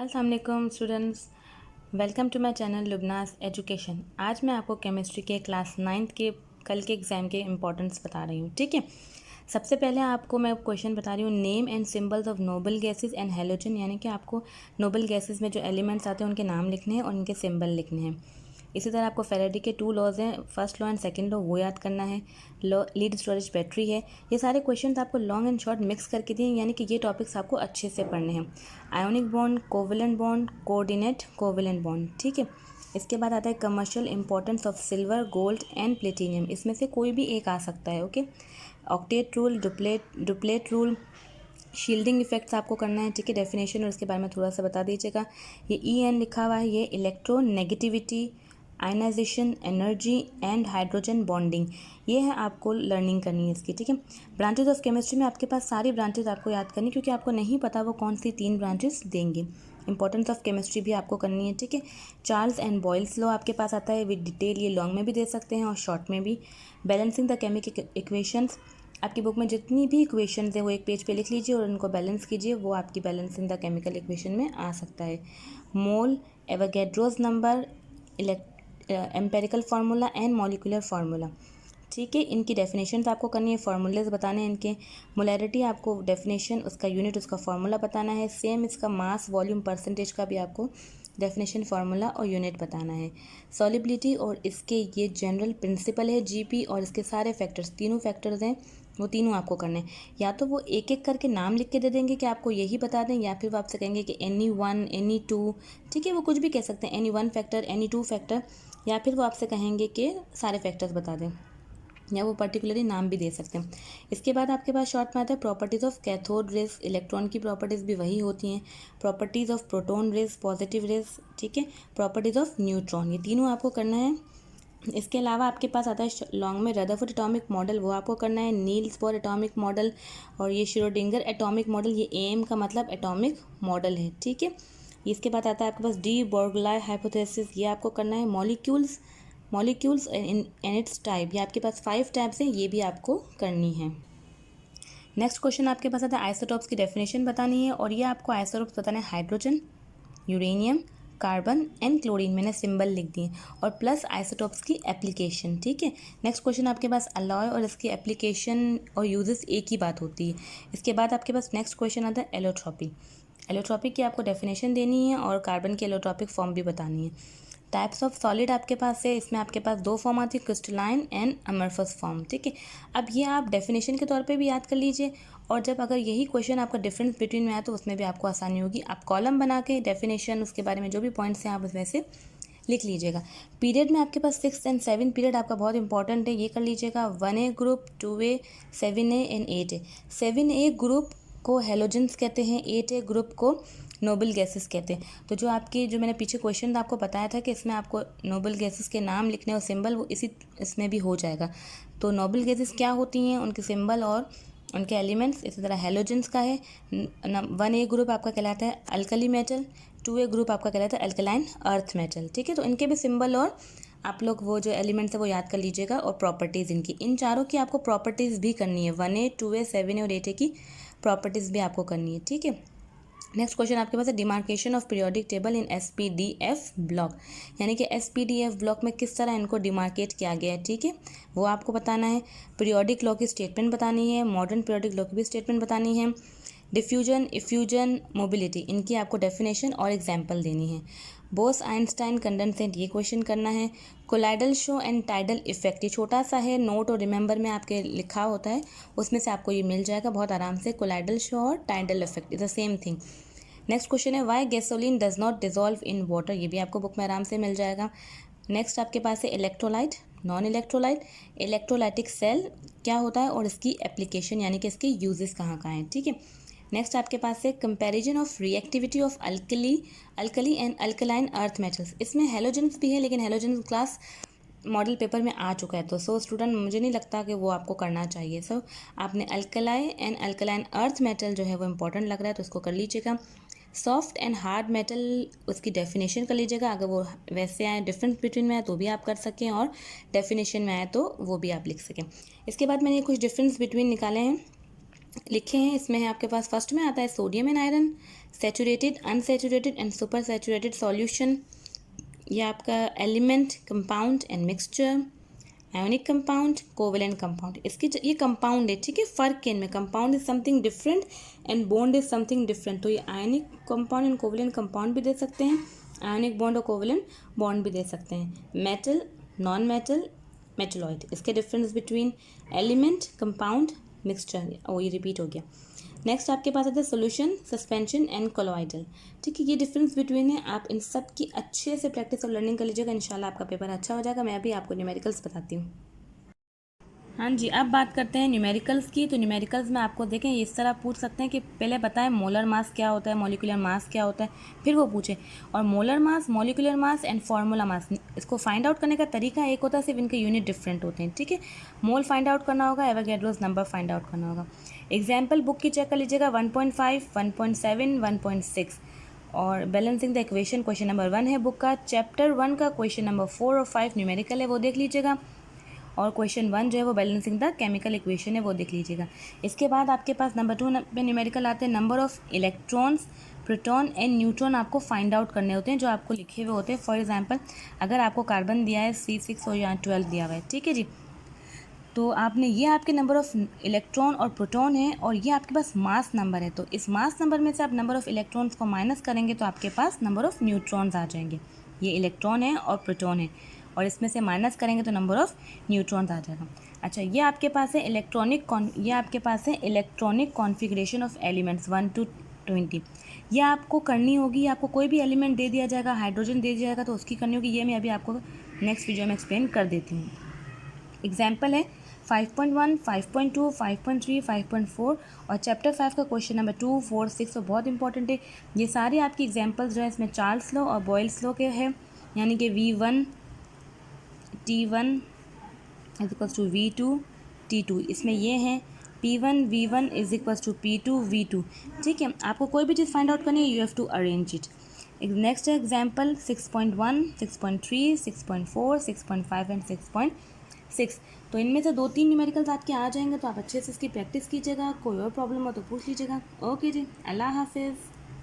अस्सलाम वालेकुम students, welcome to my channel Lubna's education. आज मैं आपको केमिस्ट्री के क्लास 9th के कल के एग्ज़ाम के इम्पोर्टेंस बता रही हूँ। ठीक है, सबसे पहले आपको मैं क्वेश्चन बता रही हूँ, name and symbols of noble gases and halogen, यानी कि आपको नोबल गैसेस में जो एलिमेंट्स आते हैं उनके नाम लिखने हैं और उनके सिंबल लिखने हैं। इसी तरह आपको फेरेडे के 2 लॉज हैं, first law and second law, वो याद करना है। लॉ लीड स्टोरेज बैटरी है। ये सारे क्वेश्चंस आपको लॉन्ग एंड शॉर्ट मिक्स करके दिए, यानी कि ये टॉपिक्स आपको अच्छे से पढ़ने हैं। Ionic bond, covalent bond, coordinate covalent bond. ठीक है, इसके बाद आता है commercial importance of silver, gold and platinum. इसमें से कोई भी एक आ सकता है। Okay, octet rule, duplet rule, shielding effects आपको करना है। ठीक है, डेफिनेशन और इसके बारे में थोड़ा सा बता दीजिएगा। ये EN लिखा हुआ है, ये electronegativity, ionization, energy and hydrogen bonding, ये है आपको लर्निंग करनी है इसकी। ठीक है, ब्रांचेज ऑफ केमिस्ट्री में आपके पास सारी ब्रांचेज आपको याद करनी, क्योंकि आपको नहीं पता वो कौन सी 3 ब्रांचेस देंगे। इंपॉर्टेंस ऑफ केमिस्ट्री भी आपको करनी है। ठीक है, चार्ल्स एंड बॉयल्स लॉ आपके पास आता है विद डिटेल, ये लॉन्ग में भी दे सकते हैं और शॉर्ट में भी। बैलेंसिंग द केमिकल इक्वेशंस, आपकी बुक में जितनी भी इक्वेशंस हैं वो एक पेज पे लिख लीजिए और उनको बैलेंस कीजिए, वो आपकी बैलेंसिंग द केमिकल इक्वेशन में आ सकता है। Mole, Avogadro's number, empirical formula and molecular formula. ठीक है, इनकी डेफिनेशंस आपको करनी है, फार्मूलेज बताने हैं इनके। मोलैरिटी आपको डेफिनेशन, उसका यूनिट, उसका फार्मूला बताना है। सेम इसका मास, वॉल्यूम, परसेंटेज का भी आपको डेफिनेशन, फार्मूला और यूनिट बताना है। सॉलिबिलिटी और इसके ये जनरल प्रिंसिपल है, GP और इसके सारे फैक्टर्स, तीनों फैक्टर्स हैं, वो तीनों आपको करने हैं। या तो वो एक एक करके नाम लिख के दे देंगे कि आपको यही बता दें, या फिर वो आपसे कहेंगे कि any1 any2, ठीक है, वो कुछ भी कह सकते हैं, any1 फैक्टर, any2 फैक्टर, या फिर वो आपसे कहेंगे कि सारे फैक्टर्स बता दें, या वो पर्टिकुलरली नाम भी दे सकते हैं। इसके बाद आपके पास शॉर्ट में आता है properties of cathode rays, electron की प्रॉपर्टीज़ भी वही होती हैं। Properties of proton rays, positive rays, ठीक है, प्रॉपर्टीज़ ऑफ न्यूट्रॉन, ये तीनों आपको करना है। इसके अलावा आपके पास आता है लॉन्ग में रदरफोर्ड एटॉमिक मॉडल, वो आपको करना है। नील्स बोर एटॉमिक मॉडल और ये श्रोडिंगर एटॉमिक मॉडल, ये AM का मतलब एटॉमिक मॉडल है। ठीक है, इसके बाद आता है आपके पास डी बोर्गलाय हाइपोथेसिस, ये आपको करना है। मॉलिक्यूल्स एंड इट्स टाइप, ये आपके पास 5 टाइप्स हैं, ये भी आपको करनी है। नेक्स्ट क्वेश्चन आपके पास आता है आइसोटॉप्स की डेफिनेशन बतानी है, और ये आपको आइसोटॉप्स बताना है hydrogen, uranium, carbon and chlorine, मैंने सिंबल लिख दिए, और प्लस आइसोटॉप्स की एप्लीकेशन। ठीक है, नेक्स्ट क्वेश्चन आपके पास अलॉय और इसकी एप्लीकेशन और यूजेस एक ही बात होती है। इसके बाद आपके पास नेक्स्ट क्वेश्चन आता है एलोट्रॉपी। एलोट्रॉपी की आपको डेफिनेशन देनी है और कार्बन की एलोट्रॉपिक फॉर्म भी बतानी है। टाइप्स ऑफ सॉलिड आपके पास है, इसमें आपके पास 2 फॉर्म आती है, क्रिस्टलाइन एंड अमरफस फॉर्म। ठीक है, अब ये आप डेफिनेशन के तौर पे भी याद कर लीजिए, और जब अगर यही क्वेश्चन आपका डिफरेंस बिटवीन में आए तो उसमें भी आपको आसानी होगी। आप कॉलम बना के डेफिनेशन, उसके बारे में जो भी पॉइंट्स हैं आप उसमें से लिख लीजिएगा। पीरियड में आपके पास 6 एंड 7 पीरियड आपका बहुत इंपॉर्टेंट है, ये कर लीजिएगा। 1A group, 2A, 7A and 8A। 7A group को हेलोजेंस कहते हैं, 8A ग्रुप को नोबल गैसेस कहते हैं। तो जो आपकी, जो मैंने पीछे क्वेश्चन आपको बताया था कि इसमें आपको नोबल गैसेस के नाम लिखने और सिंबल, वो इसी इसमें भी हो जाएगा। तो नोबल गैसेस क्या होती हैं, उनके सिंबल और उनके एलिमेंट्स। इसी तरह हेलोजेंस का है, 1A ग्रुप आपका कहलाता है अल्कली मेटल, 2A ग्रुप आपका कहलाता है अल्कलाइन अर्थ मेटल। ठीक है, तो इनके भी सिंबल और आप लोग वो जो एलिमेंट्स है वो याद कर लीजिएगा, और प्रॉपर्टीज़ इनकी, इन चारों की आपको प्रॉपर्टीज़ भी करनी है। 1A, 2A, 7A और 8A की प्रॉपर्टीज़ भी आपको करनी है। ठीक है, नेक्स्ट क्वेश्चन आपके पास है demarcation of periodic table in SPDF block, यानी कि SPDF ब्लॉक में किस तरह इनको डिमार्केट किया गया है। ठीक है, वो आपको बताना है। पीरियोडिक लॉ की स्टेटमेंट बतानी है, मॉडर्न पीरियोडिक लॉ की भी स्टेटमेंट बतानी है। डिफ्यूजन, इफ्यूजन, मोबिलिटी, इनकी आपको डेफिनेशन और एग्जाम्पल देनी है। बोस आइंस्टाइन कंडेंसेट, ये क्वेश्चन करना है। Colloidal show and tidal effect, ये छोटा सा है, नोट और रिमेंबर में आपके लिखा होता है, उसमें से आपको ये मिल जाएगा बहुत आराम से। कोलाइडल शो और Tyndall effect is the same thing. Next question है why gasoline does not dissolve in water, ये भी आपको बुक में आराम से मिल जाएगा। नेक्स्ट आपके पास है electrolyte, non electrolyte, electrolytic cell क्या होता है और इसकी एप्लीकेशन, यानी कि इसके यूजेस कहाँ कहाँ हैं। ठीक है, नेक्स्ट आपके पास है comparison of reactivity of alkali and alkaline earth metals, इसमें हेलोजेंस भी है, लेकिन हेलोजेंस क्लास मॉडल पेपर में आ चुका है, तो स्टूडेंट मुझे नहीं लगता कि वो आपको करना चाहिए। आपने alkali and alkaline earth metal जो है वो इंपॉर्टेंट लग रहा है, तो उसको कर लीजिएगा। सॉफ्ट एंड हार्ड मेटल, उसकी डेफिनेशन कर लीजिएगा, अगर वो वैसे आए, डिफरेंस बिटवीन में आए तो भी आप कर सकें, और डेफिनेशन में आए तो वो भी आप लिख सकें। इसके बाद मैंने कुछ डिफरेंस बिटवीन निकाले हैं लिखे हैं, इसमें है आपके पास फर्स्ट में आता है sodium and iron, saturated, unsaturated and super saturated solution. ये आपका element, compound and mixture, ionic compound, covalent compound. इसकी ये कंपाउंड है, ठीक है, फ़र्क है इनमें। Compound is something different and bond is something different. तो ये ionic compound and covalent compound भी दे सकते हैं, आयोनिक बॉन्ड और कोवेलेंट बॉन्ड भी दे सकते हैं। Metal, non metal, metalloid. इसके difference between element, compound, mixture, और ये रिपीट हो गया। नेक्स्ट आपके पास आता है सोल्यूशन, सस्पेंशन एंड कोलॉइडल। ठीक है, ये डिफरेंस बिटवीन है। आप इन सब की अच्छे से प्रैक्टिस और लर्निंग कर लीजिएगा, इंशाल्लाह आपका पेपर अच्छा हो जाएगा। मैं अभी आपको न्यूमेरिकल्स बताती हूँ। हाँ जी, अब बात करते हैं न्यूमेरिकल्स की। तो न्यूमेरिकल्स में आपको देखें इस तरह पूछ सकते हैं कि पहले बताएं मोलर मास क्या होता है, मॉलिक्यूलर मास क्या होता है, फिर वो पूछे और molar mass, molecular mass and formula mass. इसको फाइंड आउट करने का तरीका एक होता है, सिर्फ इनके यूनिट डिफरेंट होते हैं। ठीक है, मोल फाइंड आउट करना होगा, एवोगैड्रोस नंबर फाइंड आउट करना होगा। एग्जाम्पल बुक की चेक कर लीजिएगा, 1.5, 1.7, 1.6। और balancing the equation question number 1 है बुक का। चैप्टर 1 का क्वेश्चन नंबर 4 और 5 न्यूमेरिकल है, वो देख लीजिएगा। और क्वेश्चन 1 जो है वो बैलेंसिंग द केमिकल इक्वेशन है, वो देख लीजिएगा। इसके बाद आपके पास नंबर 2 पे न्यूमेरिकल आते हैं। Number of electrons, proton and neutron आपको फाइंड आउट करने होते हैं, जो आपको लिखे हुए होते हैं। फॉर एग्जांपल अगर आपको कार्बन दिया है C6 और यहाँ 12 दिया हुआ है, ठीक है जी, तो आपने ये आपके नंबर ऑफ इलेक्ट्रॉन और प्रोटॉन है और ये आपके पास मास नंबर है। तो इस मास नंबर में से आप नंबर ऑफ इलेक्ट्रॉन्स को माइनस करेंगे तो आपके पास नंबर ऑफ न्यूट्रॉन्स आ जाएंगे। ये इलेक्ट्रॉन है और प्रोटॉन है और इसमें से माइनस करेंगे तो नंबर ऑफ न्यूट्रॉन्स आ जाएगा। अच्छा, ये आपके पास है electronic configuration of elements 1 to 20। ये आपको करनी होगी। आपको कोई भी एलिमेंट दे दिया जाएगा, हाइड्रोजन दे दिया जाएगा तो उसकी करनी होगी। ये मैं अभी आपको नेक्स्ट वीडियो में एक्सप्लेन कर देती हूँ। एग्जाम्पल है 5.1, 5.2, 5.3, 5.4 और चैप्टर 5 का क्वेश्चन नंबर 2, 4, 6 तो बहुत इंपॉर्टेंट है। ये सारे आपकी एग्जाम्पल्स जो है इसमें चार्ल्स लॉ और बॉयल्स लॉ के हैं, यानी कि V1 T1 is equals to V2 T2। इसमें ये हैं P1 V1 is equals to P2 V2। ठीक है, आपको कोई भी चीज़ फाइंड आउट करनी है, you have to arrange it. Next example 6.1, 6.3, 6.4, 6.5 and 6.6। तो इनमें से 2-3 न्यूमेरिकल्स आपके आ जाएंगे, तो आप अच्छे से इसकी प्रैक्टिस कीजिएगा। कोई और प्रॉब्लम हो तो पूछ लीजिएगा। ओके जी, अल्लाह हाफिज़।